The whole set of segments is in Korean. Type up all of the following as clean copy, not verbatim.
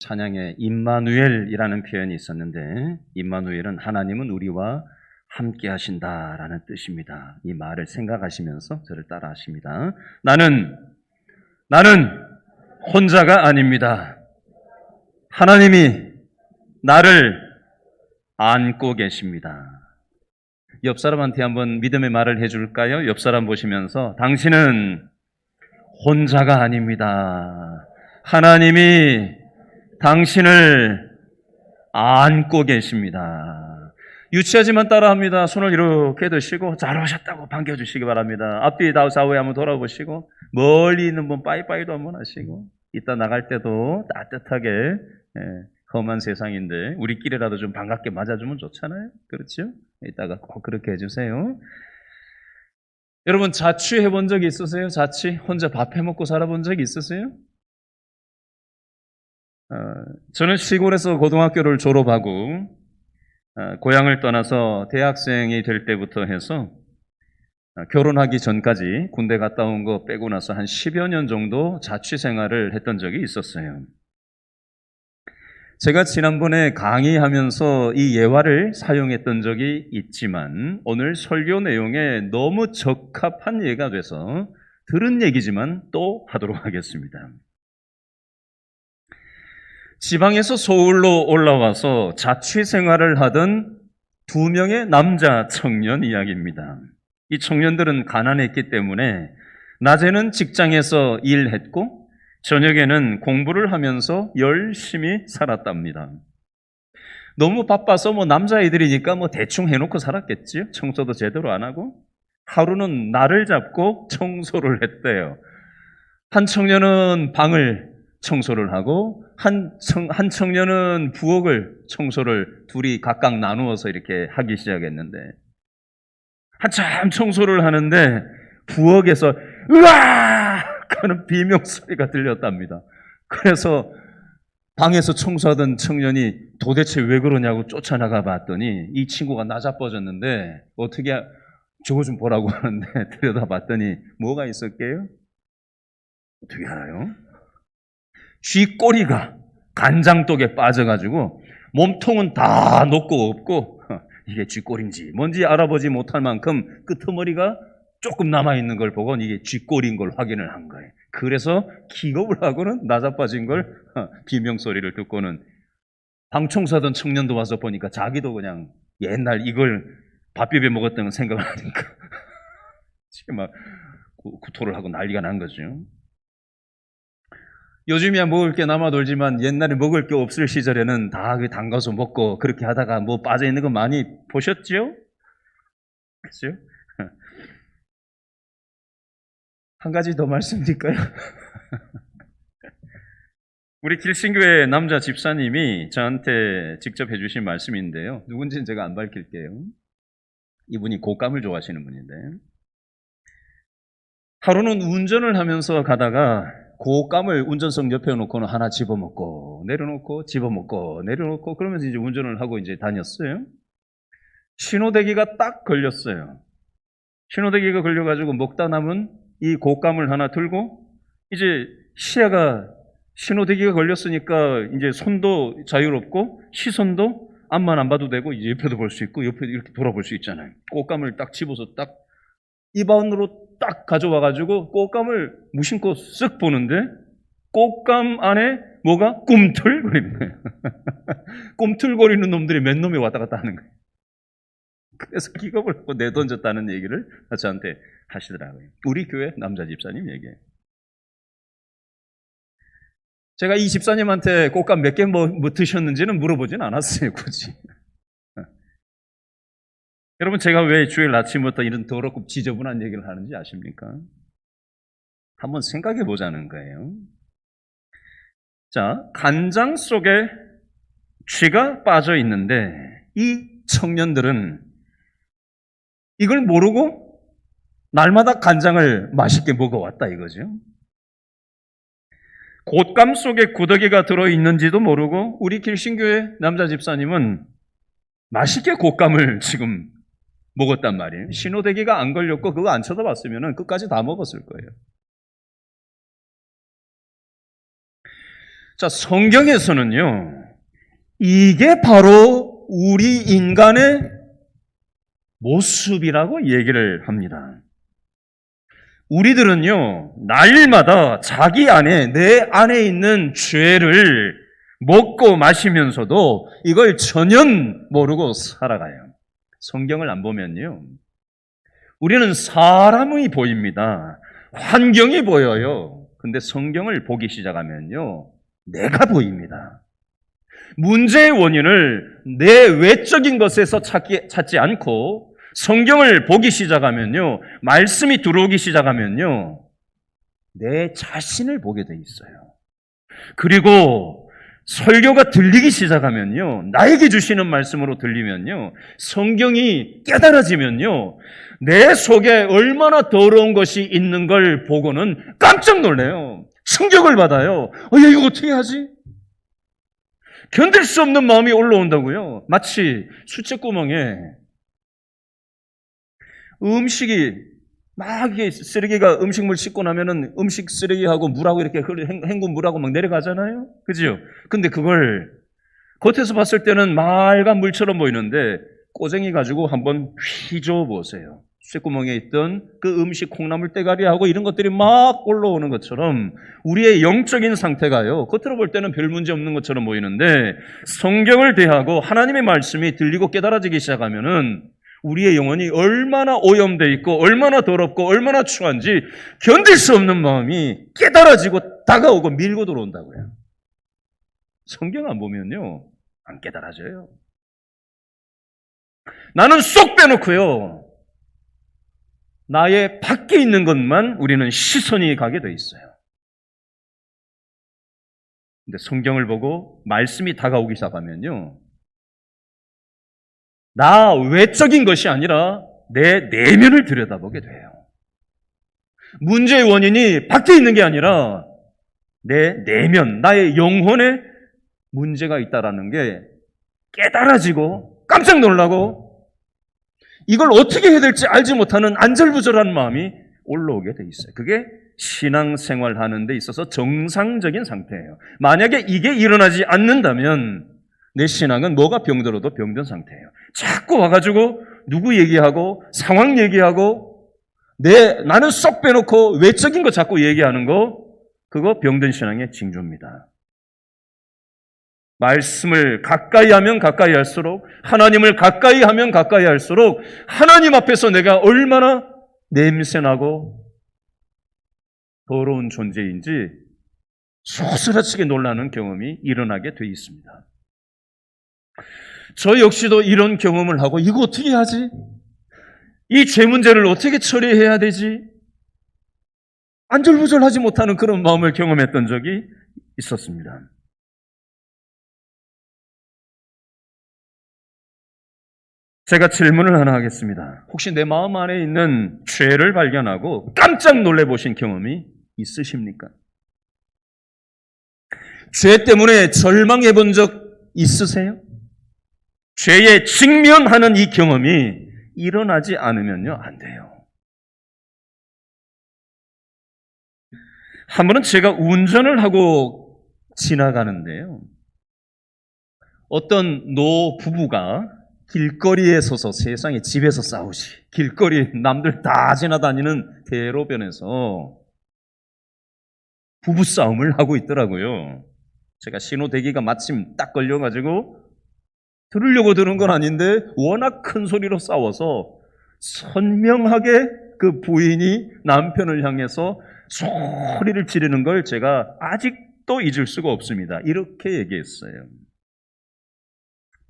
찬양에 임마누엘이라는 표현이 있었는데, 임마누엘은 하나님은 우리와 함께 하신다라는 뜻입니다. 이 말을 생각하시면서 저를 따라 하십니다. 나는 혼자가 아닙니다. 하나님이 나를 안고 계십니다. 옆 사람한테 한번 믿음의 말을 해줄까요? 옆 사람 보시면서 당신은 혼자가 아닙니다. 하나님이 당신을 안고 계십니다. 유치하지만 따라합니다. 손을 이렇게 드시고 잘 오셨다고 반겨주시기 바랍니다. 앞뒤 좌우에 한번 돌아보시고 멀리 있는 분 빠이빠이도 한번 하시고 이따 나갈 때도 따뜻하게 험한 세상인데 우리끼리라도 좀 반갑게 맞아주면 좋잖아요. 그렇죠? 이따가 꼭 그렇게 해주세요. 여러분 자취해 본 적이 있으세요? 자취? 혼자 밥 해먹고 살아본 적이 있으세요? 저는 시골에서 고등학교를 졸업하고 고향을 떠나서 대학생이 될 때부터 해서 결혼하기 전까지 군대 갔다 온 거 빼고 나서 한 10여 년 정도 자취 생활을 했던 적이 있었어요. 제가 지난번에 강의하면서 이 예화를 사용했던 적이 있지만 오늘 설교 내용에 너무 적합한 예가 돼서 들은 얘기지만 또 하도록 하겠습니다. 지방에서 서울로 올라와서 자취 생활을 하던 2명의 남자 청년 이야기입니다. 이 청년들은 가난했기 때문에 낮에는 직장에서 일했고 저녁에는 공부를 하면서 열심히 살았답니다. 너무 바빠서 남자애들이니까 대충 해놓고 살았겠지요. 청소도 제대로 안 하고. 하루는 날을 잡고 청소를 했대요. 한 청년은 방을 청소를 하고 한 청년은 부엌을 청소를 둘이 각각 나누어서 이렇게 하기 시작했는데 한참 청소를 하는데 부엌에서 으아! 하는 비명소리가 들렸답니다. 그래서 방에서 청소하던 청년이 도대체 왜 그러냐고 쫓아나가 봤더니 이 친구가 나자빠졌는데 어떻게 저거 좀 보라고 하는데 들여다봤더니 뭐가 있었게요? 어떻게 알아요? 쥐꼬리가 간장독에 빠져가지고 몸통은 다 녹고 없고 이게 쥐꼬리인지 뭔지 알아보지 못할 만큼 끄트머리가 조금 남아있는 걸 보고 이게 쥐꼬리인 걸 확인을 한 거예요. 그래서 기겁을 하고는 나자빠진 걸 비명소리를 듣고는 방 청소하던 청년도 와서 보니까 자기도 그냥 옛날 이걸 밥 비벼 먹었던 생각을 하니까 막 구토를 하고 난리가 난 거죠. 요즘이야 먹을 게 남아 돌지만 옛날에 먹을 게 없을 시절에는 다 담가서 먹고 그렇게 하다가 빠져있는 거 많이 보셨죠? 그렇죠? 한 가지 더 말씀드릴까요? 우리 길신교회 남자 집사님이 저한테 직접 해주신 말씀인데요. 누군지는 제가 안 밝힐게요. 이분이 곶감을 좋아하시는 분인데 하루는 운전을 하면서 가다가 곶감을 운전석 옆에 놓고는 하나 집어먹고 내려놓고 집어먹고 내려놓고 그러면서 이제 운전을 하고 이제 다녔어요. 신호대기가 딱 걸렸어요. 신호대기가 걸려가지고 먹다 남은 이 곶감을 하나 들고 이제 시야가 신호대기가 걸렸으니까 이제 손도 자유롭고 시선도 앞만 안 봐도 되고 이제 옆에도 볼 수 있고 옆에 이렇게 돌아볼 수 있잖아요. 곶감을 딱 집어서 딱 입 안으로 딱 가져와가지고 곶감을 무심코 쓱 보는데 곶감 안에 뭐가 꿈틀거리는 거예요. 꿈틀거리는 놈들이 몇 놈이 왔다 갔다 하는 거예요. 그래서 기겁을 하고 내던졌다는 얘기를 저한테 하시더라고요. 우리 교회 남자 집사님 얘기예요. 제가 이 집사님한테 곶감 몇 개 드셨는지는 물어보진 않았어요, 굳이. 여러분 제가 왜 주일 아침부터 이런 더럽고 지저분한 얘기를 하는지 아십니까? 한번 생각해 보자는 거예요. 자, 간장 속에 쥐가 빠져 있는데 이 청년들은 이걸 모르고 날마다 간장을 맛있게 먹어왔다 이거죠. 곶감 속에 구더기가 들어있는지도 모르고 우리 길신교회 남자 집사님은 맛있게 곶감을 지금 먹었단 말이에요. 신호대기가 안 걸렸고 그거 안 쳐다봤으면 끝까지 다 먹었을 거예요. 자, 성경에서는요, 이게 바로 우리 인간의 모습이라고 얘기를 합니다. 우리들은요, 날마다 자기 안에, 내 안에 있는 죄를 먹고 마시면서도 이걸 전혀 모르고 살아가요. 성경을 안 보면요, 우리는 사람이 보입니다. 환경이 보여요. 근데 성경을 보기 시작하면요, 내가 보입니다. 문제의 원인을 내 외적인 것에서 찾지 않고 성경을 보기 시작하면요, 말씀이 들어오기 시작하면요, 내 자신을 보게 돼 있어요. 그리고 설교가 들리기 시작하면요, 나에게 주시는 말씀으로 들리면요, 성경이 깨달아지면요, 내 속에 얼마나 더러운 것이 있는 걸 보고는 깜짝 놀래요. 충격을 받아요. 야, 이거 어떻게 하지? 견딜 수 없는 마음이 올라온다고요. 마치 수채구멍에 음식이 막 이게 쓰레기가 음식물 씻고 나면은 음식 쓰레기하고 물하고 이렇게 헹군 물하고 막 내려가잖아요. 그죠? 근데 그걸 겉에서 봤을 때는 맑은 물처럼 보이는데 꼬쟁이 가지고 한번 휘저어 보세요. 쇳구멍에 있던 그 음식 콩나물 대가리하고 이런 것들이 막 올라오는 것처럼 우리의 영적인 상태가요, 겉으로 볼 때는 별 문제 없는 것처럼 보이는데 성경을 대하고 하나님의 말씀이 들리고 깨달아지기 시작하면은 우리의 영혼이 얼마나 오염되어 있고 얼마나 더럽고 얼마나 추한지 견딜 수 없는 마음이 깨달아지고 다가오고 밀고 들어온다고요. 성경 안 보면요, 안 깨달아져요. 나는 쏙 빼놓고요, 나의 밖에 있는 것만 우리는 시선이 가게 돼 있어요. 근데 성경을 보고 말씀이 다가오기 시작하면요, 나 외적인 것이 아니라 내 내면을 들여다보게 돼요. 문제의 원인이 밖에 있는 게 아니라 내 내면, 나의 영혼에 문제가 있다라는 게 깨달아지고 깜짝 놀라고 이걸 어떻게 해야 될지 알지 못하는 안절부절한 마음이 올라오게 돼 있어요. 그게 신앙생활 하는 데 있어서 정상적인 상태예요. 만약에 이게 일어나지 않는다면 내 신앙은 뭐가 병들어도 병든 상태예요. 자꾸 와가지고 누구 얘기하고 상황 얘기하고 나는 쏙 빼놓고 외적인 거 자꾸 얘기하는 거, 그거 병든 신앙의 징조입니다. 말씀을 가까이 하면 가까이 할수록, 하나님을 가까이 하면 가까이 할수록 하나님 앞에서 내가 얼마나 냄새나고 더러운 존재인지 소스라치게 놀라는 경험이 일어나게 돼 있습니다. 저 역시도 이런 경험을 하고 이거 어떻게 하지? 이 죄 문제를 어떻게 처리해야 되지? 안절부절하지 못하는 그런 마음을 경험했던 적이 있었습니다. 제가 질문을 하나 하겠습니다. 혹시 내 마음 안에 있는 죄를 발견하고 깜짝 놀래 보신 경험이 있으십니까? 죄 때문에 절망해 본 적 있으세요? 죄에 직면하는 이 경험이 일어나지 않으면요, 안 돼요. 한 번은 제가 운전을 하고 지나가는데요, 어떤 노 부부가 길거리에 서서, 세상에 집에서 싸우지, 길거리 남들 다 지나다니는 대로변에서 부부싸움을 하고 있더라고요. 제가 신호 대기가 마침 딱 걸려가지고 들으려고 들은 건 아닌데 워낙 큰 소리로 싸워서 선명하게 그 부인이 남편을 향해서 소리를 지르는 걸 제가 아직도 잊을 수가 없습니다. 이렇게 얘기했어요.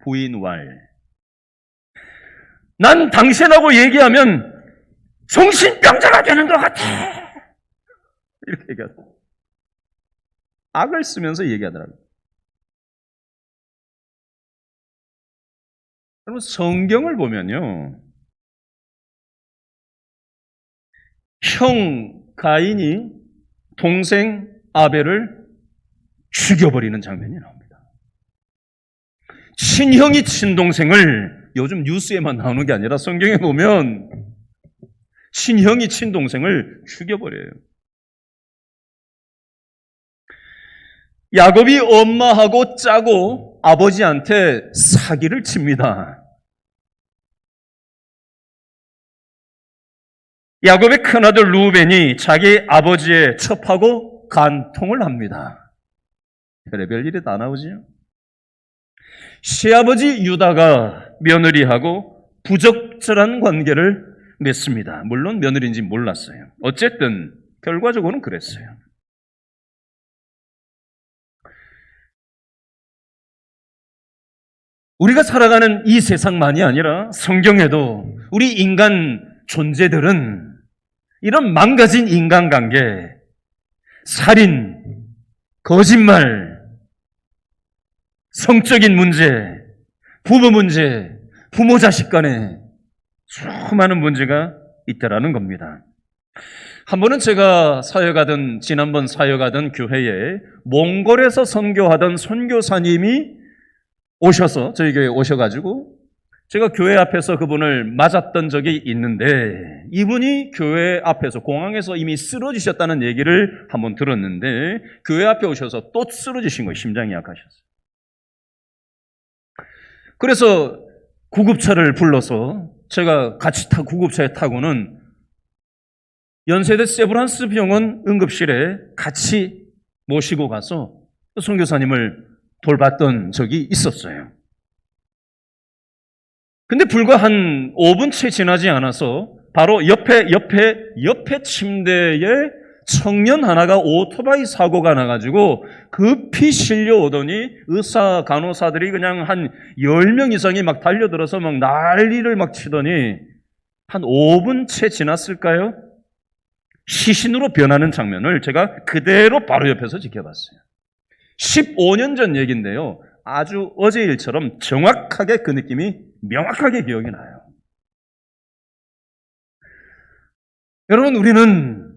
부인 왈, 난 당신하고 얘기하면 정신병자가 되는 것 같아. 이렇게 얘기하더라고요. 악을 쓰면서 얘기하더라고요. 여러분, 성경을 보면요, 형 가인이 동생 아벨을 죽여버리는 장면이 나옵니다. 친형이 친동생을, 요즘 뉴스에만 나오는 게 아니라 성경에 보면 친형이 친동생을 죽여버려요. 야곱이 엄마하고 짜고 아버지한테 사기를 칩니다. 야곱의 큰아들 루벤이 자기 아버지의 첩하고 간통을 합니다. 별의별 일이 다 나오지요. 시아버지 유다가 며느리하고 부적절한 관계를 맺습니다. 물론 며느리인지 몰랐어요. 어쨌든 결과적으로는 그랬어요. 우리가 살아가는 이 세상만이 아니라 성경에도 우리 인간 존재들은 이런 망가진 인간관계, 살인, 거짓말, 성적인 문제, 부부 문제, 부모 자식 간에 수많은 문제가 있다라는 겁니다. 한 번은 제가 지난번 사역하던 교회에 몽골에서 선교하던 선교사님이 오셔서 저희 교회에 오셔가지고 제가 교회 앞에서 그분을 맞았던 적이 있는데 이분이 교회 앞에서 공항에서 이미 쓰러지셨다는 얘기를 한번 들었는데 교회 앞에 오셔서 또 쓰러지신 거예요. 심장이 약하셔서. 그래서 구급차를 불러서 제가 같이 구급차에 타고는 연세대 세브란스 병원 응급실에 같이 모시고 가서 선교사님을 돌봤던 적이 있었어요. 근데 불과 한 5분 채 지나지 않아서 바로 옆에 침대에 청년 하나가 오토바이 사고가 나가지고 급히 실려오더니 의사, 간호사들이 그냥 한 10명 이상이 막 달려들어서 막 난리를 막 치더니 한 5분 채 지났을까요? 시신으로 변하는 장면을 제가 그대로 바로 옆에서 지켜봤어요. 15년 전 얘기인데요. 아주 어제 일처럼 정확하게 그 느낌이 명확하게 기억이 나요. 여러분, 우리는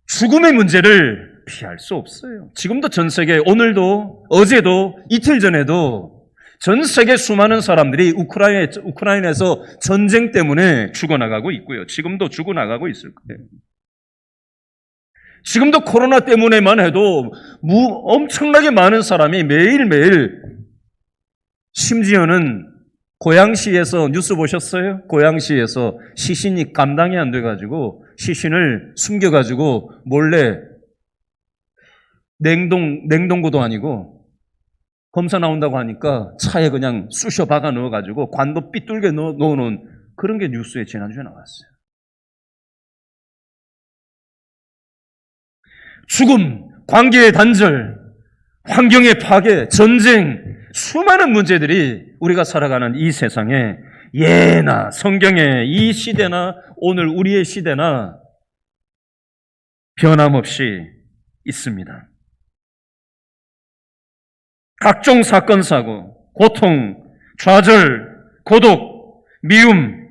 죽음의 문제를 피할 수 없어요. 지금도 전 세계, 오늘도, 어제도, 이틀 전에도 전 세계 수많은 사람들이 우크라이나에서 전쟁 때문에 죽어나가고 있고요. 지금도 죽어나가고 있을 거예요. 지금도 코로나 때문에만 해도 엄청나게 많은 사람이 매일매일, 심지어는 고양시에서 뉴스 보셨어요? 고양시에서 시신이 감당이 안 돼가지고 시신을 숨겨가지고 몰래 냉동고도 아니고 검사 나온다고 하니까 차에 그냥 쑤셔 박아 넣어가지고 관도 삐뚤게 넣어놓은 그런 게 뉴스에 지난주에 나왔어요. 죽음, 관계의 단절, 환경의 파괴, 전쟁, 수많은 문제들이 우리가 살아가는 이 세상에 예나 성경의 이 시대나 오늘 우리의 시대나 변함없이 있습니다. 각종 사건, 사고, 고통, 좌절, 고독, 미움,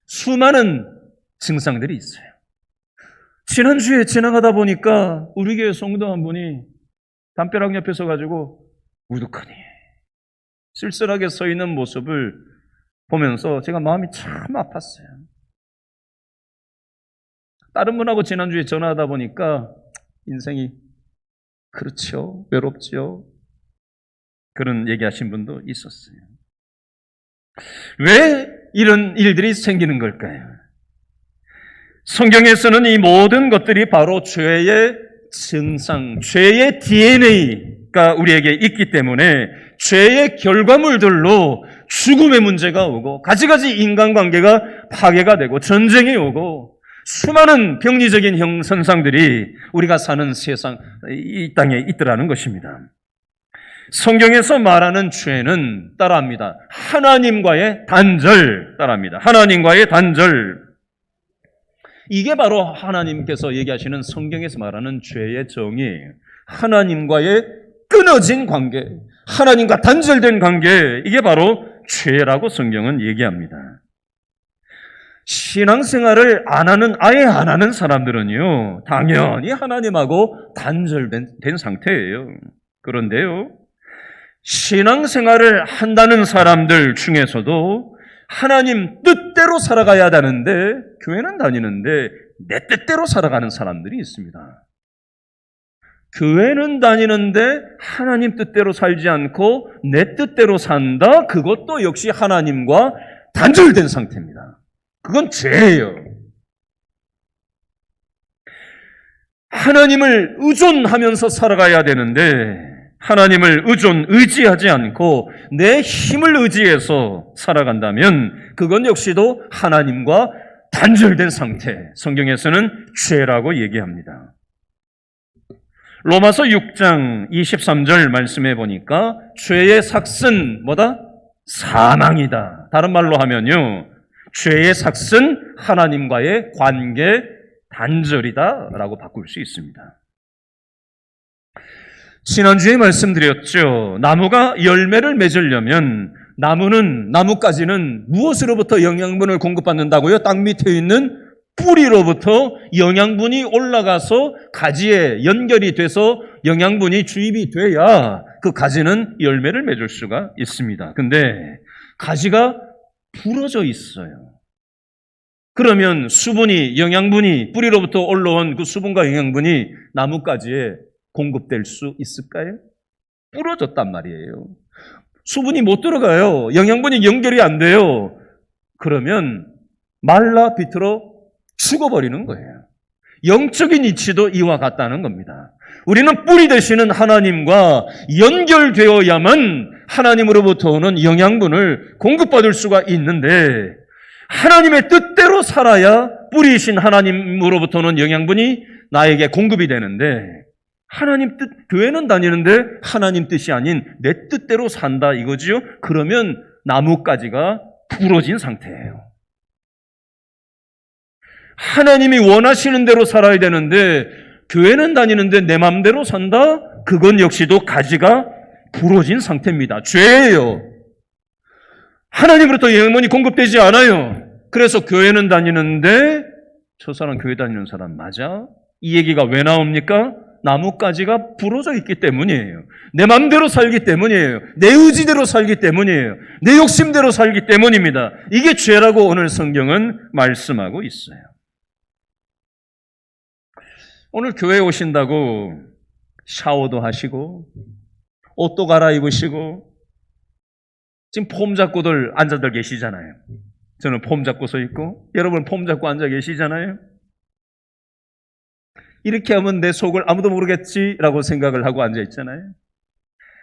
수많은 증상들이 있어요. 지난주에 지나가다 보니까 우리 교회 성도 한 분이 담벼락 옆에 서가지고 우두커니 쓸쓸하게 서 있는 모습을 보면서 제가 마음이 참 아팠어요. 다른 분하고 지난주에 전화하다 보니까 인생이 그렇죠, 외롭죠, 그런 얘기하신 분도 있었어요. 왜 이런 일들이 생기는 걸까요? 성경에서는 이 모든 것들이 바로 죄의 증상, 죄의 DNA가 우리에게 있기 때문에 죄의 결과물들로 죽음의 문제가 오고 가지가지 인간관계가 파괴가 되고 전쟁이 오고 수많은 병리적인 현상들이 우리가 사는 세상, 이 땅에 있더라는 것입니다. 성경에서 말하는 죄는 따라합니다. 하나님과의 단절 따라합니다. 하나님과의 단절. 이게 바로 하나님께서 얘기하시는 성경에서 말하는 죄의 정의예요. 하나님과의 끊어진 관계, 하나님과 단절된 관계, 이게 바로 죄라고 성경은 얘기합니다. 신앙생활을 아예 안 하는 사람들은요, 당연히 하나님하고 단절된 상태예요. 그런데요, 신앙생활을 한다는 사람들 중에서도 하나님 뜻대로 살아가야 하는데 교회는 다니는데 내 뜻대로 살아가는 사람들이 있습니다. 교회는 다니는데 하나님 뜻대로 살지 않고 내 뜻대로 산다? 그것도 역시 하나님과 단절된 상태입니다. 그건 죄예요. 하나님을 의존하면서 살아가야 되는데 하나님을 의지하지 않고 내 힘을 의지해서 살아간다면 그건 역시도 하나님과 단절된 상태, 성경에서는 죄라고 얘기합니다. 로마서 6장 23절 말씀해 보니까 죄의 삭은 뭐다? 사망이다. 다른 말로 하면요, 죄의 삭은 하나님과의 관계 단절이다 라고 바꿀 수 있습니다. 지난주에 말씀드렸죠. 나무가 열매를 맺으려면 나무가지는 무엇으로부터 영양분을 공급받는다고요? 땅 밑에 있는 뿌리로부터 영양분이 올라가서 가지에 연결이 돼서 영양분이 주입이 돼야 그 가지는 열매를 맺을 수가 있습니다. 근데 가지가 부러져 있어요. 그러면 영양분이 뿌리로부터 올라온 그 수분과 영양분이 나뭇가지에 공급될 수 있을까요? 부러졌단 말이에요. 수분이 못 들어가요. 영양분이 연결이 안 돼요. 그러면 말라 비틀어 죽어버리는 거예요. 영적인 이치도 이와 같다는 겁니다. 우리는 뿌리 되시는 하나님과 연결되어야만 하나님으로부터 오는 영양분을 공급받을 수가 있는데 하나님의 뜻대로 살아야 뿌리이신 하나님으로부터 오는 영양분이 나에게 공급이 되는데 하나님 뜻, 교회는 다니는데 하나님 뜻이 아닌 내 뜻대로 산다 이거지요? 그러면 나뭇가지가 부러진 상태예요. 하나님이 원하시는 대로 살아야 되는데 교회는 다니는데 내 마음대로 산다? 그건 역시도 가지가 부러진 상태입니다. 죄예요. 하나님으로부터 영양분이 공급되지 않아요. 그래서 교회는 다니는데 저 사람 교회 다니는 사람 맞아? 이 얘기가 왜 나옵니까? 나뭇가지가 부러져 있기 때문이에요. 내 마음대로 살기 때문이에요. 내 의지대로 살기 때문이에요. 내 욕심대로 살기 때문입니다. 이게 죄라고 오늘 성경은 말씀하고 있어요. 오늘 교회에 오신다고 샤워도 하시고 옷도 갈아입으시고 지금 폼 잡고들 앉아들 계시잖아요. 저는 폼 잡고 서 있고 여러분 폼 잡고 앉아 계시잖아요. 이렇게 하면 내 속을 아무도 모르겠지라고 생각을 하고 앉아 있잖아요.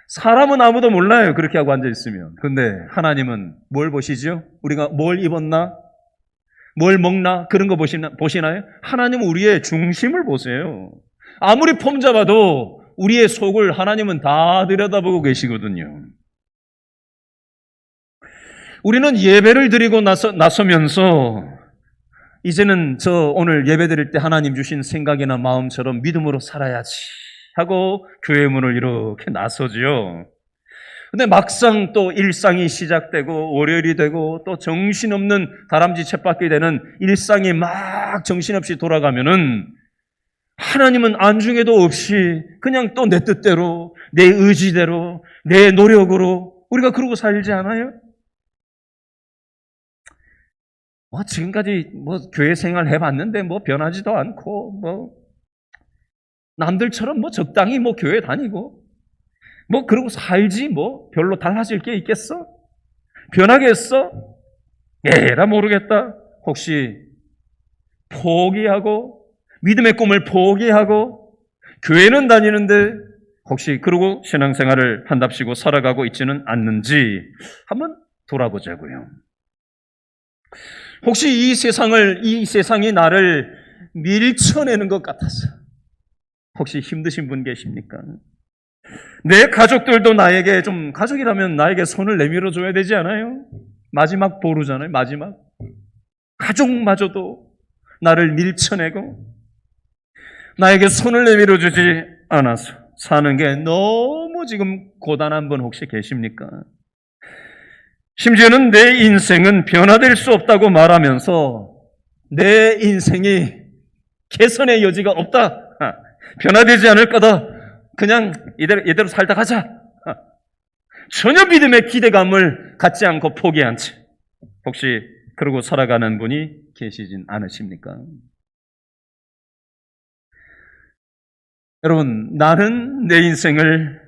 사람은 아무도 몰라요. 그렇게 하고 앉아 있으면. 근데 하나님은 뭘 보시죠? 우리가 뭘 입었나? 뭘 먹나? 그런 거 보시나요? 하나님은 우리의 중심을 보세요. 아무리 폼 잡아도 우리의 속을 하나님은 다 들여다보고 계시거든요. 우리는 예배를 드리고 나서면서 이제는 저 오늘 예배 드릴 때 하나님 주신 생각이나 마음처럼 믿음으로 살아야지 하고 교회 문을 이렇게 나서죠. 근데 막상 또 일상이 시작되고 월요일이 되고 또 정신없는 다람쥐 쳇바퀴 되는 일상이 막 정신없이 돌아가면은 하나님은 안중에도 없이 그냥 또 내 뜻대로 내 의지대로 내 노력으로 우리가 그러고 살지 않아요? 지금까지 교회 생활 해봤는데 변하지도 않고 남들처럼 적당히 교회 다니고 그러고 살지 별로 달라질 게 있겠어? 변하겠어? 에라 모르겠다. 혹시 포기하고 믿음의 꿈을 포기하고 교회는 다니는데 혹시 그러고 신앙생활을 한답시고 살아가고 있지는 않는지 한번 돌아보자고요. 혹시 이 세상이 나를 밀쳐내는 것 같아서 혹시 힘드신 분 계십니까? 내 가족들도 나에게 가족이라면 나에게 손을 내밀어 줘야 되지 않아요? 마지막 보루잖아요, 마지막. 가족마저도 나를 밀쳐내고 나에게 손을 내밀어 주지 않아서 사는 게 너무 지금 고단한 분 혹시 계십니까? 심지어는 내 인생은 변화될 수 없다고 말하면서 내 인생이 개선의 여지가 없다. 변화되지 않을 거다. 그냥 이대로 살다 가자. 전혀 믿음의 기대감을 갖지 않고 포기한 채 혹시 그러고 살아가는 분이 계시진 않으십니까? 여러분, 나는 내 인생을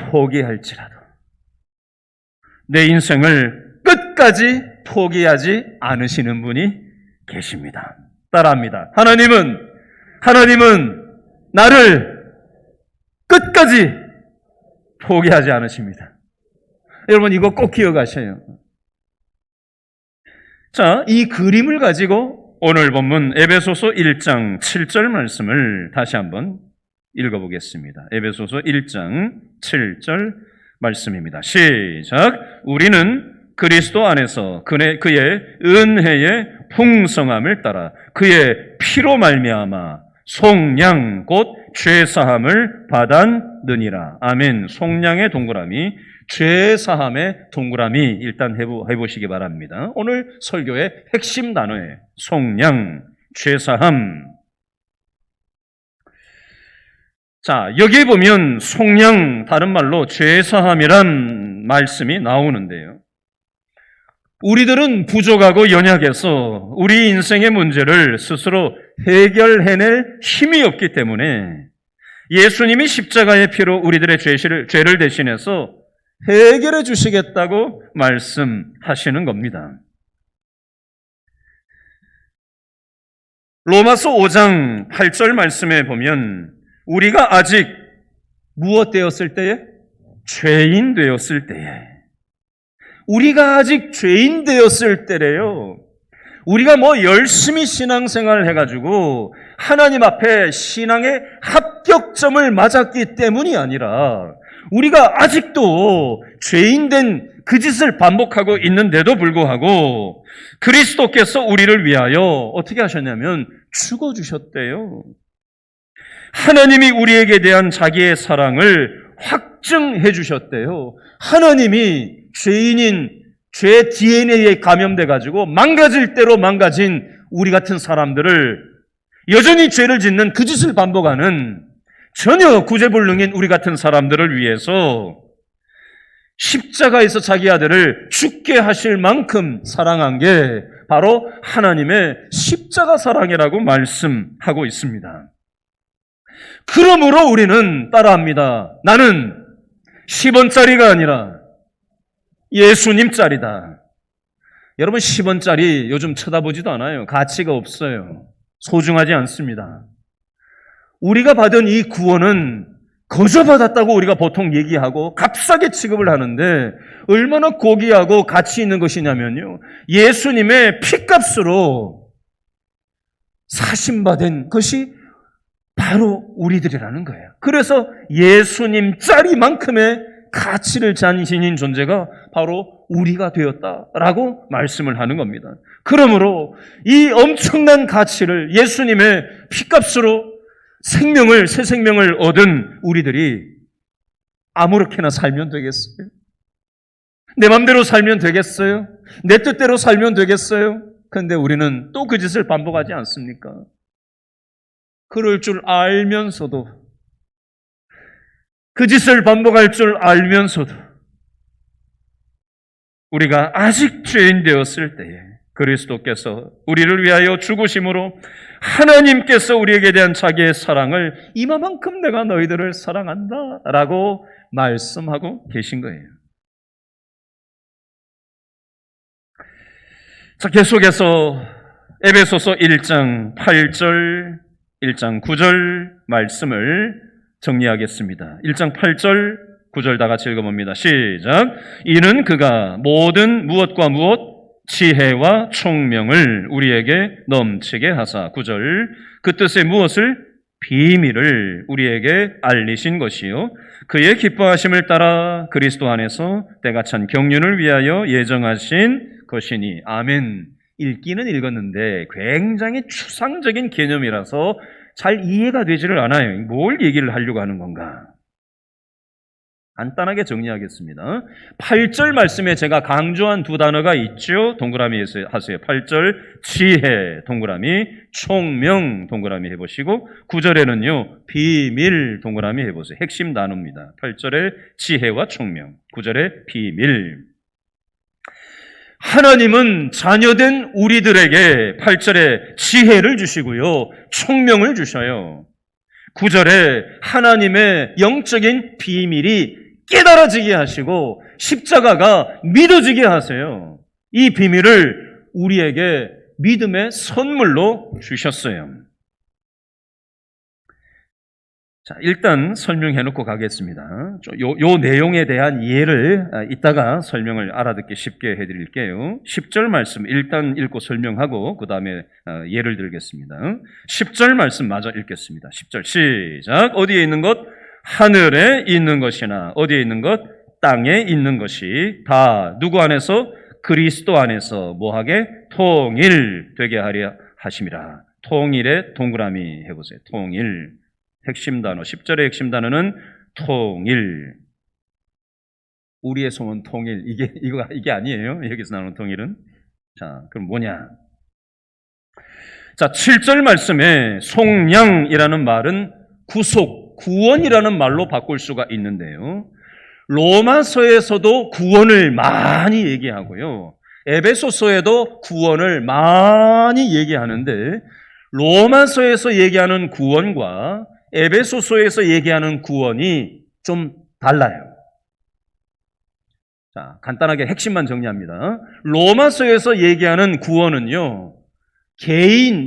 포기할지라도 내 인생을 끝까지 포기하지 않으시는 분이 계십니다. 따라합니다. 하나님은 나를 끝까지 포기하지 않으십니다. 여러분, 이거 꼭 기억하셔요. 자, 이 그림을 가지고 오늘 본문 에베소서 1장 7절 말씀을 다시 한번 읽어보겠습니다. 에베소서 1장 7절 말씀입니다. 시작. 우리는 그리스도 안에서 그의 은혜의 풍성함을 따라 그의 피로 말미암아 속량 곧 죄사함을 받았느니라. 아멘. 속량의 동그라미, 죄사함의 동그라미 일단 해보시기 바랍니다. 오늘 설교의 핵심 단어예요. 속량, 죄사함. 자, 여기 보면 속량, 다른 말로 죄사함이란 말씀이 나오는데요. 우리들은 부족하고 연약해서 우리 인생의 문제를 스스로 해결해낼 힘이 없기 때문에 예수님이 십자가의 피로 우리들의 죄를 대신해서 해결해 주시겠다고 말씀하시는 겁니다. 로마서 5장 8절 말씀에 보면 우리가 아직 무엇 되었을 때에? 죄인 되었을 때에. 우리가 아직 죄인 되었을 때래요. 우리가 열심히 신앙생활을 해가지고 하나님 앞에 신앙의 합격점을 맞았기 때문이 아니라 우리가 아직도 죄인된 그 짓을 반복하고 있는데도 불구하고 그리스도께서 우리를 위하여 어떻게 하셨냐면 죽어주셨대요. 하나님이 우리에게 대한 자기의 사랑을 확증해 주셨대요. 하나님이 죄 DNA에 감염돼가지고 망가질 대로 망가진 우리 같은 사람들을 여전히 죄를 짓는 그 짓을 반복하는 전혀 구제불능인 우리 같은 사람들을 위해서 십자가에서 자기 아들을 죽게 하실 만큼 사랑한 게 바로 하나님의 십자가 사랑이라고 말씀하고 있습니다. 그러므로 우리는 따라합니다. 나는 10원짜리가 아니라 예수님짜리다. 여러분, 10원짜리 요즘 쳐다보지도 않아요. 가치가 없어요. 소중하지 않습니다. 우리가 받은 이 구원은 거저 받았다고 우리가 보통 얘기하고 값싸게 취급을 하는데 얼마나 고귀하고 가치 있는 것이냐면요. 예수님의 피값으로 사심받은 것이 바로 우리들이라는 거예요. 그래서 예수님짜리만큼의 가치를 지닌 존재가 바로 우리가 되었다라고 말씀을 하는 겁니다. 그러므로 이 엄청난 가치를 예수님의 피값으로 새 생명을 얻은 우리들이 아무렇게나 살면 되겠어요? 내 맘대로 살면 되겠어요? 내 뜻대로 살면 되겠어요? 그런데 우리는 또 그 짓을 반복하지 않습니까? 그럴 줄 알면서도 그 짓을 반복할 줄 알면서도 우리가 아직 죄인 되었을 때에 그리스도께서 우리를 위하여 죽으심으로 하나님께서 우리에게 대한 자기의 사랑을 이만큼 내가 너희들을 사랑한다 라고 말씀하고 계신 거예요. 자, 계속해서 에베소서 1장 8절, 1장 9절 말씀을 정리하겠습니다. 1장 8절, 9절 다 같이 읽어봅니다. 시작. 이는 그가 모든 무엇과 무엇 지혜와 총명을 우리에게 넘치게 하사 9절 그 뜻의 무엇을 비밀을 우리에게 알리신 것이요 그의 기뻐하심을 따라 그리스도 안에서 때가 찬 경륜을 위하여 예정하신 것이니. 아멘. 읽기는 읽었는데 굉장히 추상적인 개념이라서 잘 이해가 되지를 않아요. 뭘 얘기를 하려고 하는 건가? 간단하게 정리하겠습니다. 8절 말씀에 제가 강조한 두 단어가 있죠. 동그라미 하세요. 8절 지혜 동그라미, 총명 동그라미 해보시고 9절에는요 비밀 동그라미 해보세요. 핵심 단어입니다. 8절에 지혜와 총명, 9절에 비밀. 하나님은 자녀된 우리들에게 8절에 지혜를 주시고요 총명을 주셔요. 9절에 하나님의 영적인 비밀이 깨달아지게 하시고 십자가가 믿어지게 하세요. 이 비밀을 우리에게 믿음의 선물로 주셨어요. 자, 일단 설명해 놓고 가겠습니다. 요 내용에 대한 이해를 이따가 설명을 알아듣기 쉽게 해드릴게요. 10절 말씀 일단 읽고 설명하고 그 다음에 예를 들겠습니다. 10절 말씀 마저 읽겠습니다. 10절 시작. 어디에 있는 것? 하늘에 있는 것이나 어디에 있는 것? 땅에 있는 것이 다 누구 안에서? 그리스도 안에서 뭐하게? 통일되게 하려 하심이라. 통일의 동그라미 해보세요. 통일. 핵심 단어, 10절의 핵심 단어는 통일. 우리의 소원 통일. 이게 아니에요. 여기서 나오는 통일은. 자, 그럼 뭐냐? 자, 7절 말씀에 속량이라는 말은 구속, 구원이라는 말로 바꿀 수가 있는데요. 로마서에서도 구원을 많이 얘기하고요. 에베소서에도 구원을 많이 얘기하는데 로마서에서 얘기하는 구원과 에베소서에서 얘기하는 구원이 좀 달라요. 자, 간단하게 핵심만 정리합니다. 로마서에서 얘기하는 구원은요,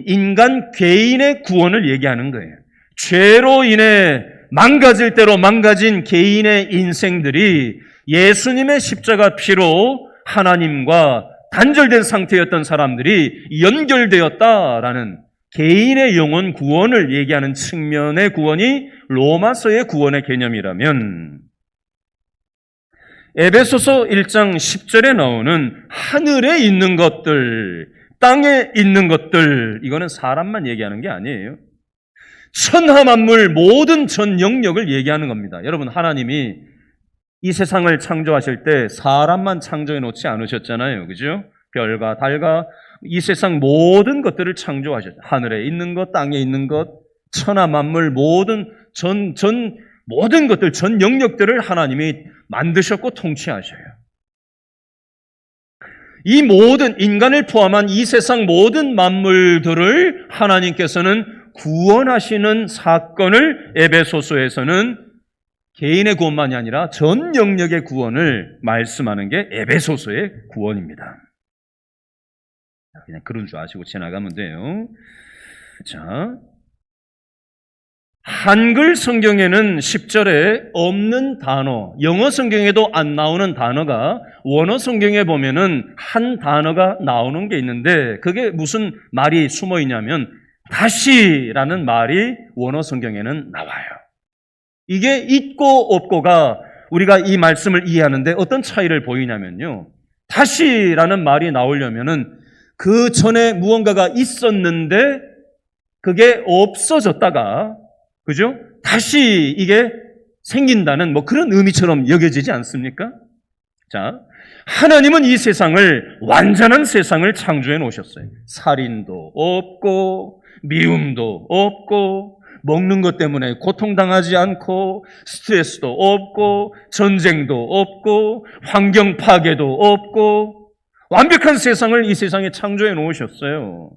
인간 개인의 구원을 얘기하는 거예요. 죄로 인해 망가질 대로 망가진 개인의 인생들이 예수님의 십자가 피로 하나님과 단절된 상태였던 사람들이 연결되었다라는 개인의 영혼 구원을 얘기하는 측면의 구원이 로마서의 구원의 개념이라면 에베소서 1장 10절에 나오는 하늘에 있는 것들, 땅에 있는 것들, 이거는 사람만 얘기하는 게 아니에요. 천하 만물 모든 전 영역을 얘기하는 겁니다. 여러분, 하나님이 이 세상을 창조하실 때 사람만 창조해 놓지 않으셨잖아요. 그죠? 별과 달과 이 세상 모든 것들을 창조하셨죠. 하늘에 있는 것, 땅에 있는 것, 천하 만물 모든 모든 것들, 전 영역들을 하나님이 만드셨고 통치하셔요. 이 모든 인간을 포함한 이 세상 모든 만물들을 하나님께서는 구원하시는 사건을 에베소서에서는 개인의 구원만이 아니라 전 영역의 구원을 말씀하는 게 에베소서의 구원입니다. 그냥 그런 줄 아시고 지나가면 돼요. 자, 한글 성경에는 10절에 없는 단어, 영어 성경에도 안 나오는 단어가 원어 성경에 보면은 한 단어가 나오는 게 있는데 그게 무슨 말이 숨어 있냐면 다시라는 말이 원어 성경에는 나와요. 이게 있고 없고가 우리가 이 말씀을 이해하는데 어떤 차이를 보이냐면요. 다시라는 말이 나오려면은 그 전에 무언가가 있었는데 그게 없어졌다가, 그죠? 다시 이게 생긴다는 뭐 그런 의미처럼 여겨지지 않습니까? 자, 하나님은 이 세상을 완전한 세상을 창조해 놓으셨어요. 살인도 없고 미움도 없고 먹는 것 때문에 고통당하지 않고 스트레스도 없고 전쟁도 없고 환경 파괴도 없고 완벽한 세상을 이 세상에 창조해 놓으셨어요.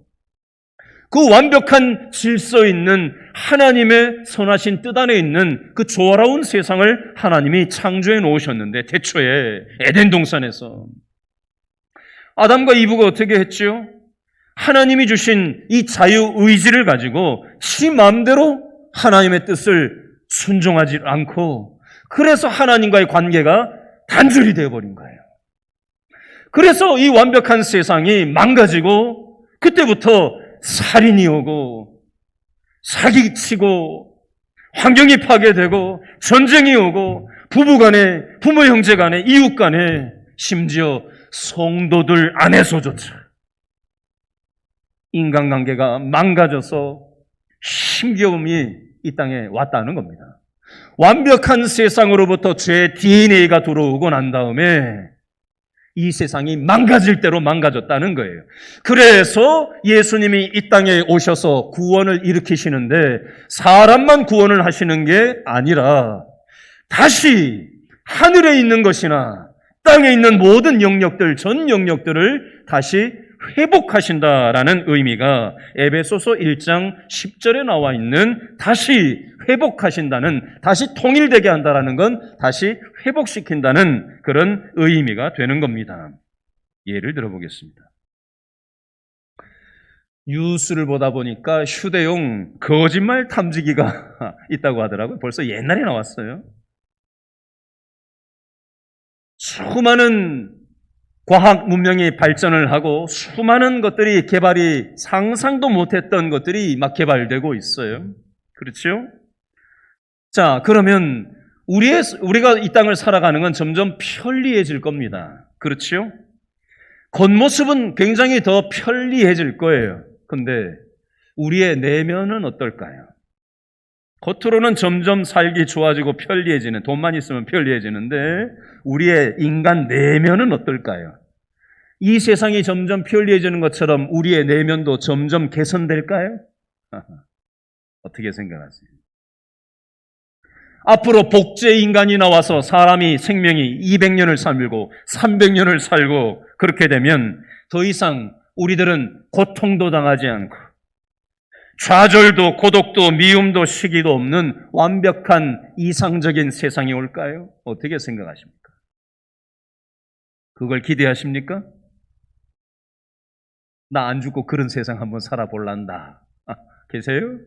그 완벽한 질서 있는 하나님의 선하신 뜻 안에 있는 그 조화로운 세상을 하나님이 창조해 놓으셨는데 태초에 에덴 동산에서 아담과 이브가 어떻게 했죠? 하나님이 주신 이 자유의지를 가지고 지 마음대로 하나님의 뜻을 순종하지 않고 그래서 하나님과의 관계가 단절이 되어버린 거예요. 그래서 이 완벽한 세상이 망가지고 그때부터 살인이 오고 사기치고 환경이 파괴되고 전쟁이 오고 부부간에 부모 형제간에 이웃간에 심지어 성도들 안에서조차 인간관계가 망가져서 힘겨움이 이 땅에 왔다는 겁니다. 완벽한 세상으로부터 죄의 DNA가 들어오고 난 다음에 이 세상이 망가질 대로 망가졌다는 거예요. 그래서 예수님이 이 땅에 오셔서 구원을 일으키시는데 사람만 구원을 하시는 게 아니라 다시 하늘에 있는 것이나 땅에 있는 모든 영역들, 전 영역들을 다시 회복하신다라는 의미가 에베소서 1장 10절에 나와 있는 다시 회복하신다는, 다시 통일되게 한다라는 건 다시 회복시킨다는 그런 의미가 되는 겁니다. 예를 들어보겠습니다. 뉴스를 보다 보니까 휴대용 거짓말 탐지기가 있다고 하더라고요. 벌써 옛날에 나왔어요. 수많은 과학 문명이 발전을 하고 수많은 것들이 개발이 상상도 못했던 것들이 막 개발되고 있어요. 그렇죠? 자, 그러면 우리가 이 땅을 살아가는 건 점점 편리해질 겁니다. 그렇죠? 겉모습은 굉장히 더 편리해질 거예요. 근데 우리의 내면은 어떨까요? 겉으로는 점점 살기 좋아지고 편리해지는, 돈만 있으면 편리해지는데 우리의 인간 내면은 어떨까요? 이 세상이 점점 편리해지는 것처럼 우리의 내면도 점점 개선될까요? 어떻게 생각하세요? 앞으로 복제 인간이 나와서 사람이 생명이 200년을 살고 300년을 살고 그렇게 되면 더 이상 우리들은 고통도 당하지 않고 좌절도 고독도 미움도 시기도 없는 완벽한 이상적인 세상이 올까요? 어떻게 생각하십니까? 그걸 기대하십니까? 나 안 죽고 그런 세상 한번 살아볼란다. 계세요?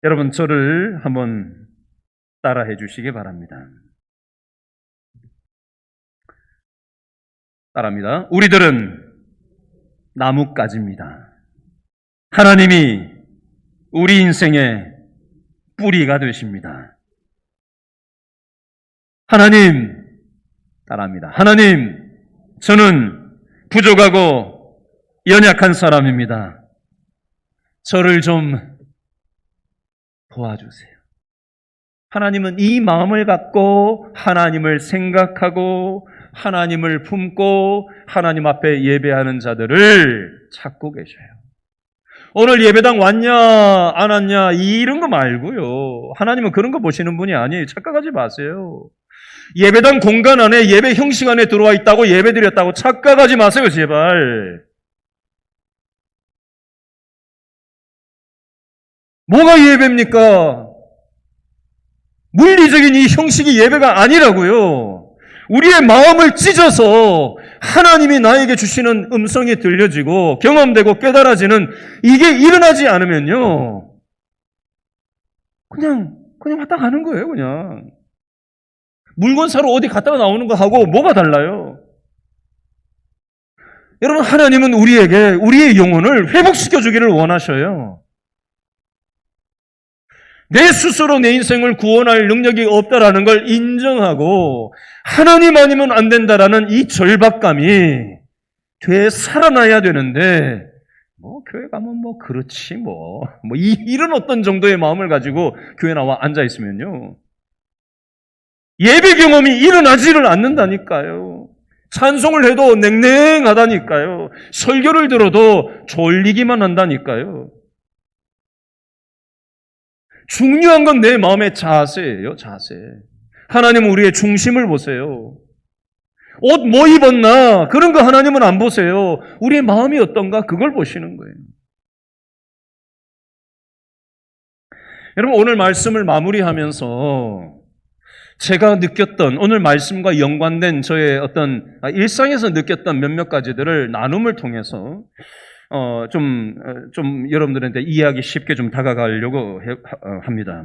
여러분, 저를 한번 따라해 주시기 바랍니다. 따라합니다. 우리들은 나뭇가지입니다. 하나님이 우리 인생의 뿌리가 되십니다. 하나님, 따라합니다. 하나님, 저는 부족하고 연약한 사람입니다. 저를 좀 도와주세요. 하나님은 이 마음을 갖고 하나님을 생각하고 하나님을 품고 하나님 앞에 예배하는 자들을 찾고 계셔요. 오늘 예배당 왔냐 안 왔냐 이런 거 말고요. 하나님은 그런 거 보시는 분이 아니에요. 착각하지 마세요. 예배당 공간 안에 예배 형식 안에 들어와 있다고 예배드렸다고 착각하지 마세요. 제발. 뭐가 예배입니까? 물리적인 이 형식이 예배가 아니라고요. 우리의 마음을 찢어서 하나님이 나에게 주시는 음성이 들려지고 경험되고 깨달아지는 이게 일어나지 않으면요. 그냥 왔다 가는 거예요, 그냥. 물건 사러 어디 갔다가 나오는 거 하고 뭐가 달라요? 여러분, 하나님은 우리에게 우리의 영혼을 회복시켜 주기를 원하셔요. 내 스스로 내 인생을 구원할 능력이 없다라는 걸 인정하고 하나님 아니면 안 된다라는 이 절박감이 되살아나야 되는데 교회 가면 그렇지 이런 어떤 정도의 마음을 가지고 교회 나와 앉아 있으면요. 예배 경험이 일어나지를 않는다니까요. 찬송을 해도 냉랭하다니까요. 설교를 들어도 졸리기만 한다니까요. 중요한 건 내 마음의 자세예요, 자세. 하나님은 우리의 중심을 보세요. 옷 뭐 입었나? 그런 거 하나님은 안 보세요. 우리의 마음이 어떤가? 그걸 보시는 거예요. 여러분, 오늘 말씀을 마무리하면서 제가 느꼈던 오늘 말씀과 연관된 저의 어떤 일상에서 느꼈던 몇몇 가지들을 나눔을 통해서 좀 여러분들한테 이해하기 쉽게 좀 다가가려고 합니다.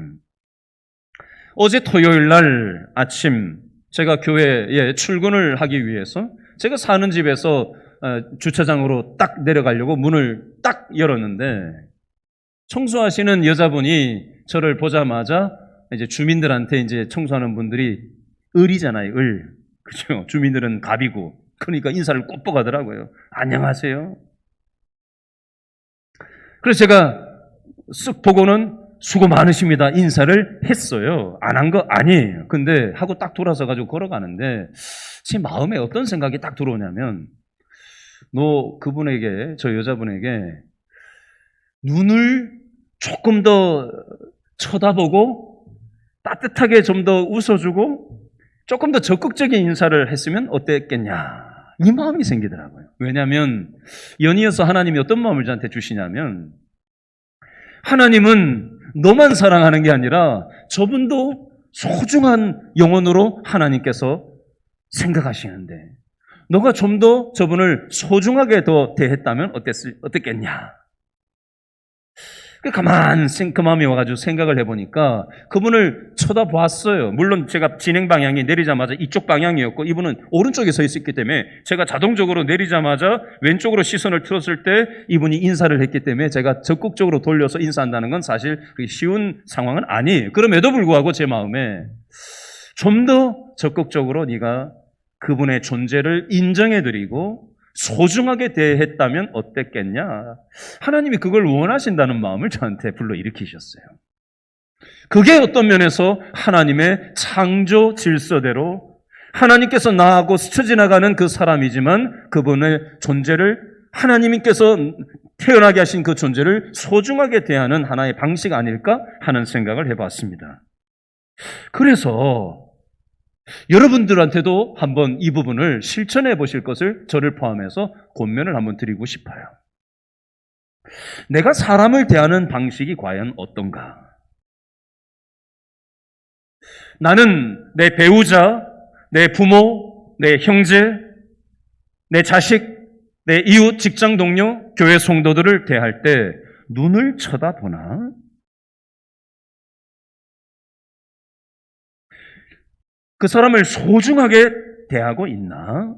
어제 토요일 날 아침 제가 교회에 출근을 하기 위해서 제가 사는 집에서 주차장으로 딱 내려가려고 문을 딱 열었는데 청소하시는 여자분이 저를 보자마자 이제 주민들한테 이제 청소하는 분들이 을이잖아요, 을. 그죠? 주민들은 갑이고. 그러니까 인사를 꼭 가더라고요. 안녕하세요. 그래서 제가 쓱 보고는 수고 많으십니다. 인사를 했어요. 안 한 거 아니에요. 근데 하고 딱 돌아서 가지고 걸어가는데 제 마음에 어떤 생각이 딱 들어오냐면 그분에게, 저 여자분에게 눈을 조금 더 쳐다보고 따뜻하게 좀 더 웃어주고 조금 더 적극적인 인사를 했으면 어땠겠냐, 이 마음이 생기더라고요. 왜냐하면 연이어서 하나님이 어떤 마음을 저한테 주시냐면, 하나님은 너만 사랑하는 게 아니라 저분도 소중한 영혼으로 하나님께서 생각하시는데, 너가 좀 더 저분을 소중하게 더 대했다면 어땠겠냐. 그 마음이 와가지고 생각을 해보니까 그분을 쳐다보았어요. 물론 제가 진행 방향이 내리자마자 이쪽 방향이었고 이분은 오른쪽에 서 있었기 때문에 제가 자동적으로 내리자마자 왼쪽으로 시선을 틀었을 때 이분이 인사를 했기 때문에 제가 적극적으로 돌려서 인사한다는 건 사실 쉬운 상황은 아니에요. 그럼에도 불구하고 제 마음에 좀 더 적극적으로 네가 그분의 존재를 인정해드리고 소중하게 대했다면 어땠겠냐. 하나님이 그걸 원하신다는 마음을 저한테 불러일으키셨어요. 그게 어떤 면에서 하나님의 창조 질서대로 하나님께서 나하고 스쳐 지나가는 그 사람이지만 그분의 존재를, 하나님께서 태어나게 하신 그 존재를 소중하게 대하는 하나의 방식 아닐까 하는 생각을 해봤습니다. 그래서 여러분들한테도 한번 이 부분을 실천해 보실 것을 저를 포함해서 권면을 한번 드리고 싶어요. 내가 사람을 대하는 방식이 과연 어떤가? 나는 내 배우자, 내 부모, 내 형제, 내 자식, 내 이웃, 직장 동료, 교회 성도들을 대할 때 눈을 쳐다보나? 그 사람을 소중하게 대하고 있나?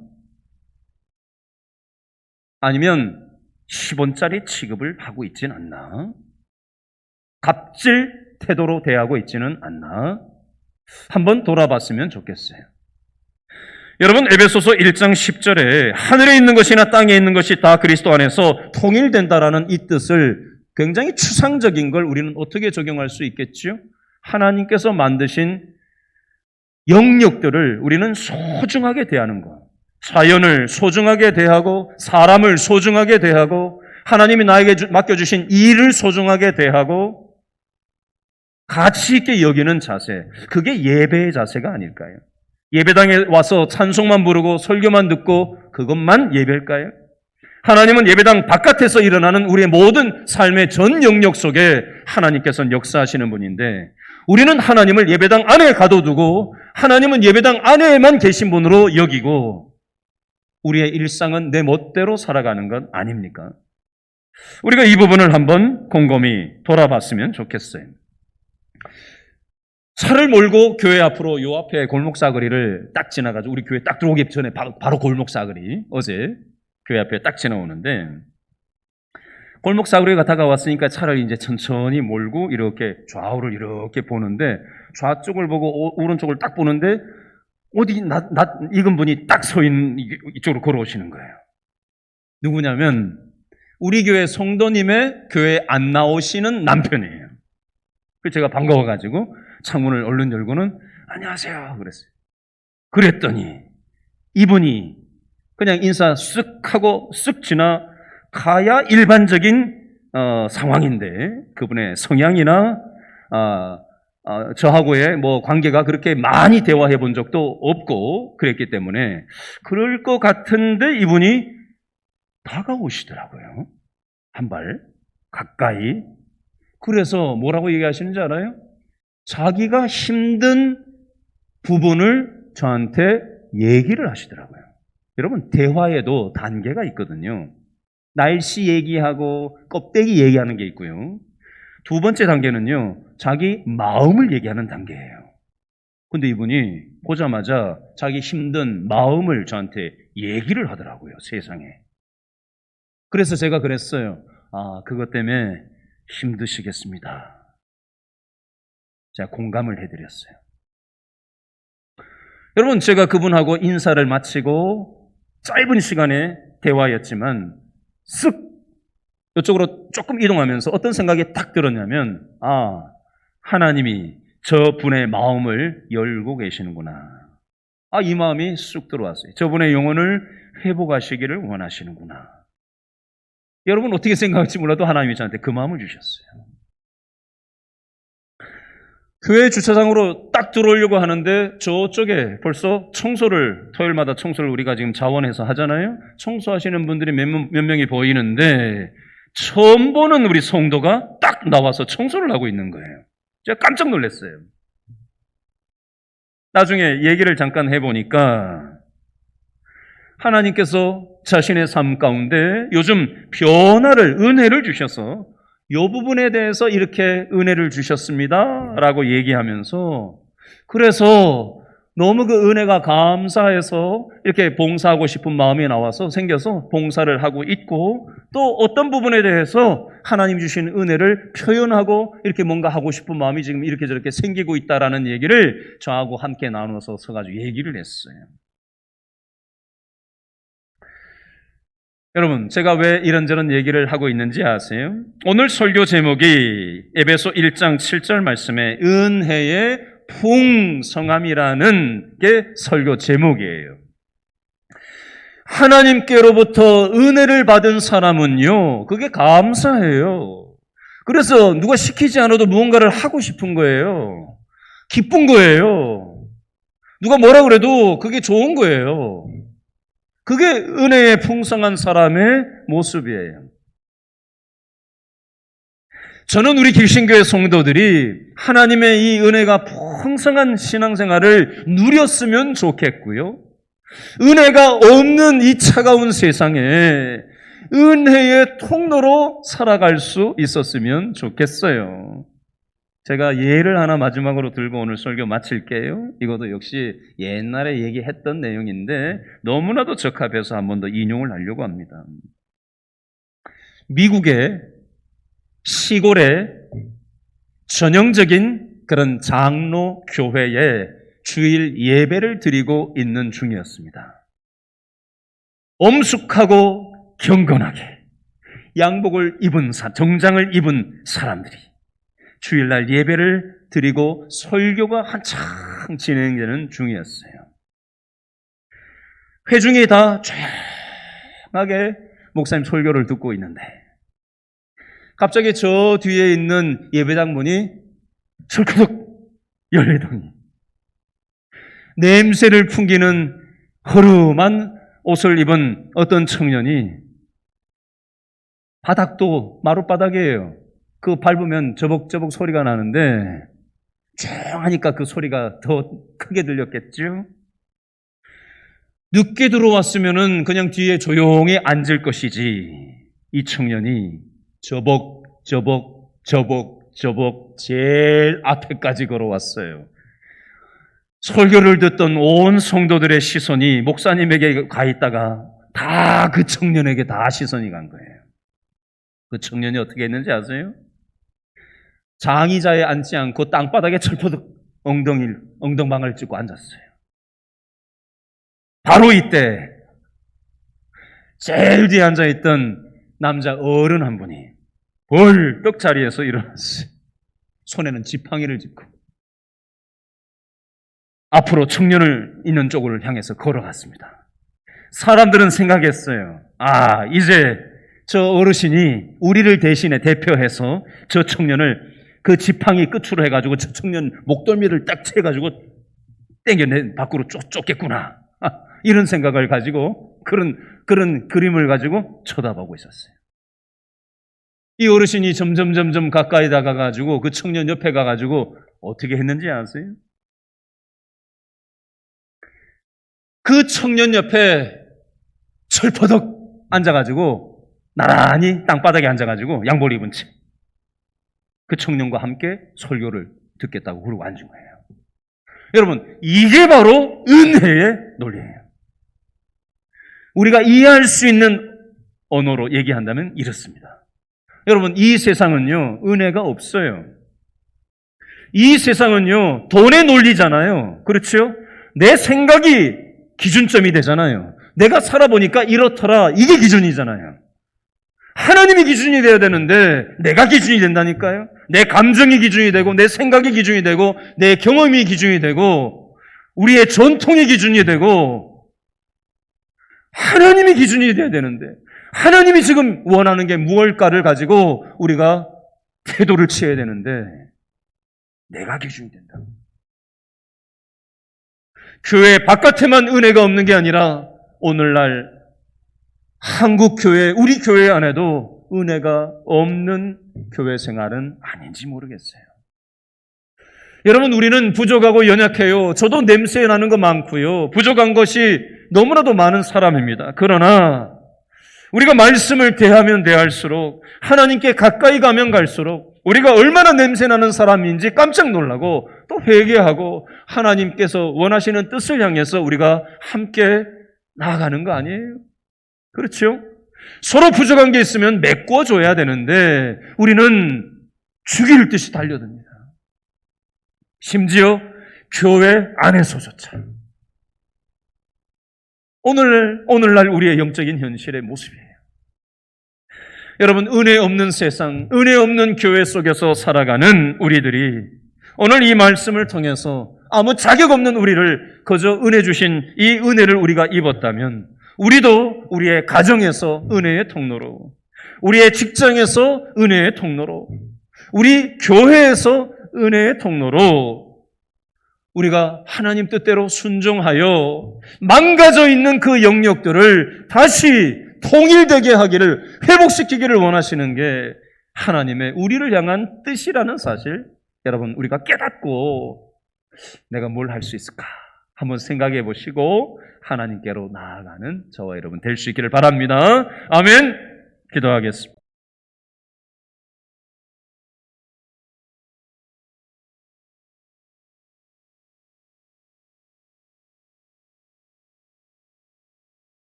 아니면 10원짜리 취급을 하고 있진 않나? 갑질 태도로 대하고 있지는 않나? 한번 돌아봤으면 좋겠어요. 여러분, 에베소서 1장 10절에 하늘에 있는 것이나 땅에 있는 것이 다 그리스도 안에서 통일된다라는 이 뜻을, 굉장히 추상적인 걸 우리는 어떻게 적용할 수 있겠죠? 하나님께서 만드신 영역들을 우리는 소중하게 대하는 것, 자연을 소중하게 대하고 사람을 소중하게 대하고 하나님이 나에게 맡겨주신 일을 소중하게 대하고 가치 있게 여기는 자세, 그게 예배의 자세가 아닐까요? 예배당에 와서 찬송만 부르고 설교만 듣고 그것만 예배일까요? 하나님은 예배당 바깥에서 일어나는 우리의 모든 삶의 전 영역 속에 하나님께서는 역사하시는 분인데, 우리는 하나님을 예배당 안에 가둬두고 하나님은 예배당 안에만 계신 분으로 여기고 우리의 일상은 내 멋대로 살아가는 것 아닙니까? 우리가 이 부분을 한번 곰곰이 돌아봤으면 좋겠어요. 차를 몰고 교회 앞으로, 요 앞에 골목 사거리를 딱 지나가지고, 우리 교회 딱 들어오기 전에 바로 골목 사거리, 어제 교회 앞에 딱 지나오는데, 골목 사거리가 다가왔으니까 차를 이제 천천히 몰고 이렇게 좌우를 이렇게 보는데, 좌쪽을 보고 오른쪽을 딱 보는데 어디 익은 분이 딱 서 있는 이쪽으로 걸어오시는 거예요. 누구냐면 우리 교회 성도님의 교회 안 나오시는 남편이에요. 그래서 제가 반가워가지고 창문을 얼른 열고는 안녕하세요 그랬어요. 그랬더니 이분이 그냥 인사 쓱 하고 쓱 지나가야 일반적인 상황인데, 그분의 성향이나 저하고의 관계가 그렇게 많이 대화해 본 적도 없고 그랬기 때문에 그럴 것 같은데 이분이 다가오시더라고요. 한 발 가까이. 그래서 뭐라고 얘기하시는지 알아요? 자기가 힘든 부분을 저한테 얘기를 하시더라고요. 여러분, 대화에도 단계가 있거든요. 날씨 얘기하고 껍데기 얘기하는 게 있고요. 두 번째 단계는요, 자기 마음을 얘기하는 단계예요. 근데 이분이 보자마자 자기 힘든 마음을 저한테 얘기를 하더라고요, 세상에. 그래서 제가 그랬어요. 그것 때문에 힘드시겠습니다. 제가 공감을 해드렸어요. 여러분, 제가 그분하고 인사를 마치고 짧은 시간의 대화였지만 쓱 이쪽으로 조금 이동하면서 어떤 생각이 딱 들었냐면, 하나님이 저분의 마음을 열고 계시는구나. 이 마음이 쑥 들어왔어요. 저분의 영혼을 회복하시기를 원하시는구나. 여러분 어떻게 생각할지 몰라도 하나님이 저한테 그 마음을 주셨어요. 교회 주차장으로 딱 들어오려고 하는데 저쪽에 벌써 토요일마다 청소를 우리가 지금 자원해서 하잖아요. 청소하시는 분들이 몇 명이 보이는데 처음 보는 우리 성도가 딱 나와서 청소를 하고 있는 거예요. 제가 깜짝 놀랐어요. 나중에 얘기를 잠깐 해보니까 하나님께서 자신의 삶 가운데 요즘 은혜를 주셔서 이 부분에 대해서 이렇게 은혜를 주셨습니다 라고 얘기하면서, 그래서 너무 그 은혜가 감사해서 이렇게 봉사하고 싶은 마음이 생겨서 봉사를 하고 있고, 또 어떤 부분에 대해서 하나님 주신 은혜를 표현하고 이렇게 뭔가 하고 싶은 마음이 지금 이렇게 저렇게 생기고 있다라는 얘기를 저하고 함께 나눠서 서가지고 얘기를 했어요. 여러분, 제가 왜 이런저런 얘기를 하고 있는지 아세요? 오늘 설교 제목이 에베소 1장 7절 말씀에 은혜의 풍성함이라는 게 설교 제목이에요. 하나님께로부터 은혜를 받은 사람은요, 그게 감사해요. 그래서 누가 시키지 않아도 무언가를 하고 싶은 거예요. 기쁜 거예요. 누가 뭐라 그래도 그게 좋은 거예요. 그게 은혜의 풍성한 사람의 모습이에요. 저는 우리 길신교회 성도들이 하나님의 이 은혜가 풍성한 신앙생활을 누렸으면 좋겠고요. 은혜가 없는 이 차가운 세상에 은혜의 통로로 살아갈 수 있었으면 좋겠어요. 제가 예를 하나 마지막으로 들고 오늘 설교 마칠게요. 이것도 역시 옛날에 얘기했던 내용인데 너무나도 적합해서 한 번 더 인용을 하려고 합니다. 미국의 시골에 전형적인 그런 장로 교회에 주일 예배를 드리고 있는 중이었습니다. 엄숙하고 경건하게 양복을 정장을 입은 사람들이 주일날 예배를 드리고 설교가 한창 진행되는 중이었어요. 회중이 다 조용하게 목사님 설교를 듣고 있는데 갑자기 저 뒤에 있는 예배당 문이 철컥 열리더니 냄새를 풍기는 허름한 옷을 입은 어떤 청년이, 바닥도 마룻바닥이에요. 그 밟으면 저벅저벅 소리가 나는데 조용하니까 그 소리가 더 크게 들렸겠죠? 늦게 들어왔으면은 그냥 뒤에 조용히 앉을 것이지, 이 청년이 저벅 제일 앞에까지 걸어왔어요. 설교를 듣던 온 성도들의 시선이 목사님에게 가 있다가 다 그 청년에게 다 시선이 간 거예요. 그 청년이 어떻게 했는지 아세요? 장의자에 앉지 않고 땅바닥에 철퍼덕 엉덩방을 찍고 앉았어요. 바로 이때 제일 뒤에 앉아있던 남자 어른 한 분이 벌떡 자리에서 일어났어요. 손에는 지팡이를 짚고 앞으로 청년을 있는 쪽으로 향해서 걸어갔습니다. 사람들은 생각했어요. 이제 저 어르신이 우리를 대표해서 저 청년을 그 지팡이 끝으로 해가지고 저 청년 목덜미를 딱 채가지고 땡겨내 밖으로 쫓겠구나. 이런 생각을 가지고 그런 그림을 가지고 쳐다보고 있었어요. 이 어르신이 점점 가까이 다가가지고 그 청년 옆에 가가지고 어떻게 했는지 아세요? 그 청년 옆에 철퍼덕 앉아가지고 나란히 땅바닥에 앉아가지고 양복 입은 채 그 청년과 함께 설교를 듣겠다고 그러고 앉은 거예요. 여러분, 이게 바로 은혜의 논리예요. 우리가 이해할 수 있는 언어로 얘기한다면 이렇습니다. 여러분, 이 세상은요, 은혜가 없어요. 이 세상은요, 돈의 논리잖아요. 그렇죠? 내 생각이 기준점이 되잖아요. 내가 살아보니까 이렇더라, 이게 기준이잖아요. 하나님이 기준이 되어야 되는데 내가 기준이 된다니까요. 내 감정이 기준이 되고 내 생각이 기준이 되고 내 경험이 기준이 되고 우리의 전통이 기준이 되고 하나님이 기준이 되어야 되는데 하나님이 지금 원하는 게 무엇일까를 가지고 우리가 태도를 취해야 되는데 내가 기준이 된다. 교회 바깥에만 은혜가 없는 게 아니라 오늘날 한국 교회, 우리 교회 안에도 은혜가 없는 교회 생활은 아닌지 모르겠어요. 여러분, 우리는 부족하고 연약해요. 저도 냄새 나는 거 많고요. 부족한 것이 너무나도 많은 사람입니다. 그러나 우리가 말씀을 대하면 대할수록, 하나님께 가까이 가면 갈수록 우리가 얼마나 냄새나는 사람인지 깜짝 놀라고 또 회개하고 하나님께서 원하시는 뜻을 향해서 우리가 함께 나아가는 거 아니에요? 그렇죠? 서로 부족한 게 있으면 메꿔줘야 되는데 우리는 죽일 듯이 달려듭니다. 심지어 교회 안에서조차. 오늘날 우리의 영적인 현실의 모습이에요. 여러분, 은혜 없는 세상, 은혜 없는 교회 속에서 살아가는 우리들이 오늘 이 말씀을 통해서 아무 자격 없는 우리를 그저 은혜 주신 이 은혜를 우리가 입었다면 우리도 우리의 가정에서 은혜의 통로로, 우리의 직장에서 은혜의 통로로, 우리 교회에서 은혜의 통로로 우리가 하나님 뜻대로 순종하여 망가져 있는 그 영역들을 다시 통일되게 하기를, 회복시키기를 원하시는 게 하나님의 우리를 향한 뜻이라는 사실, 여러분 우리가 깨닫고 내가 뭘 할 수 있을까 한번 생각해 보시고 하나님께로 나아가는 저와 여러분 될 수 있기를 바랍니다. 아멘. 기도하겠습니다.